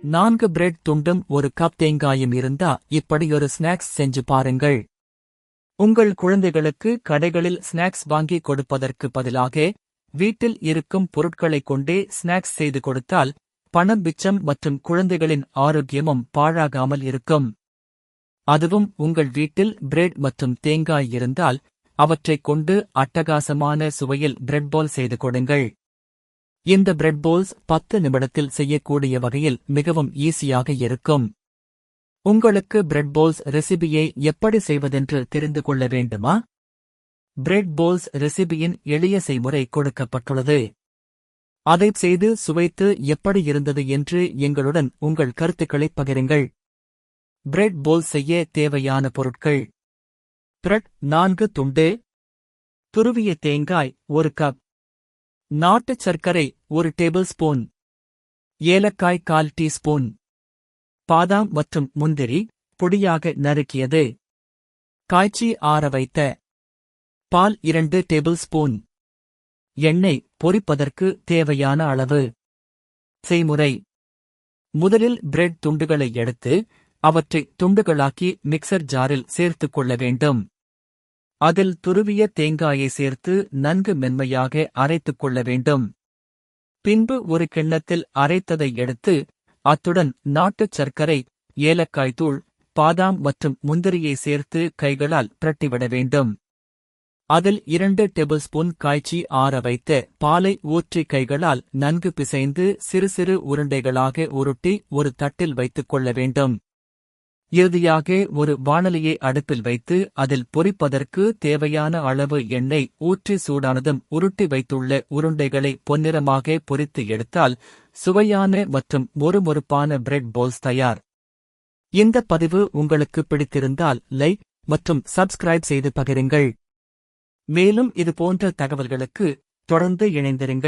4 bread துண்டும் ஒரு cup தேங்காயும் இருந்தா இப்படியொரு ஸ்நாக்ஸ் செஞ்சு பாருங்கள். உங்கள் குழந்தைகளுக்கு கடைகளில் ஸ்நாக்ஸ் வாங்கி கொடுப்பதற்கு பதிலாக வீட்டில் இருக்கும் பொருட்களைக் கொண்டே ஸ்நாக்ஸ் செய்து கொடுத்தால் பணம் மிச்சம் மற்றும் குழந்தைகளின் ஆரோக்கியமும் பாழாகாமல் இருக்கும். அதுவும் உங்கள் வீட்டில் பிரெட் மற்றும் தேங்காய் இருந்தால் அவற்றைக் கொண்டு அட்டகாசமான சுவையில் பிரெட் பால் செய்து கொடுங்கள். இந்த பிரெட் பால்ஸ் 10 நிமிடத்தில் செய்யக்கூடிய வகையில் மிகவும் ஈஸியாக இருக்கும். உங்களுக்கு பிரெட் பால்ஸ் ரெசிபியை எப்படி செய்வதென்று தெரிந்து கொள்ள வேண்டுமா? பிரெட் பால்ஸ் ரெசிபியின் எளிய செய்முறை கொடுக்கப்பட்டுள்ளது. அதைச் செய்து சுவைத்து எப்படி இருந்தது என்று எங்களுடன் உங்கள் கருத்துக்களைப் பகிருங்கள். பிரெட் பால்ஸ் செய்ய தேவையான பொருட்கள்: பிரெட் 4 துண்டு, துருவிய தேங்காய் 1 கப், நாட்டுச் சர்க்கரை 1 டேபிள் ஸ்பூன், ஏலக்காய் 1/4 டீஸ்பூன், பாதாம் மற்றும் முந்திரி பொடியாக நறுக்கியது, காய்ச்சி ஆற வைத்த பால் 2 டேபிள் ஸ்பூன், எண்ணெய் பொரிப்பதற்கு தேவையான அளவு. செய்முறை: முதலில் பிரெட் துண்டுகளை எடுத்து அவற்றை துண்டுகளாக்கி மிக்சர் ஜாரில் சேர்த்துக் கொள்ள வேண்டும். அதில் துருவிய தேங்காயை சேர்த்து நன்கு மென்மையாக அரைத்துக் கொள்ள வேண்டும். பின்பு ஒரு கிண்ணத்தில் அரைத்ததை எடுத்து அத்துடன் நாட்டுச் சர்க்கரை, ஏலக்காய் தூள், பாதாம் மற்றும் முந்திரியை சேர்த்து கைகளால் பிரட்டிவிட வேண்டும். அதில் 2 டேபிள் ஸ்பூன் காய்ச்சி ஆற வைத்த பாலை ஊற்றி கைகளால் நன்கு பிசைந்து சிறு சிறு உருண்டைகளாக உருட்டி ஒரு தட்டில் வைத்துக் கொள்ள வேண்டும். இறுதியாக ஒரு வாணலியை அடுப்பில் வைத்து அதில் பொரிப்பதற்கு தேவையான அளவு எண்ணெய் ஊற்றி சூடானதும் உருட்டி வைத்துள்ள உருண்டைகளை பொன்னிறமாக பொரித்து எடுத்தால் சுவையான மற்றும் மொறுமொறுப்பான பிரெட் பால்ஸ் தயார். இந்த பதிவு உங்களுக்கு பிடித்திருந்தால் லைக் மற்றும் சப்ஸ்கிரைப் செய்து பகிருங்கள். மேலும் இது போன்ற தகவல்களுக்கு தொடர்ந்து இணைந்திருங்கள்.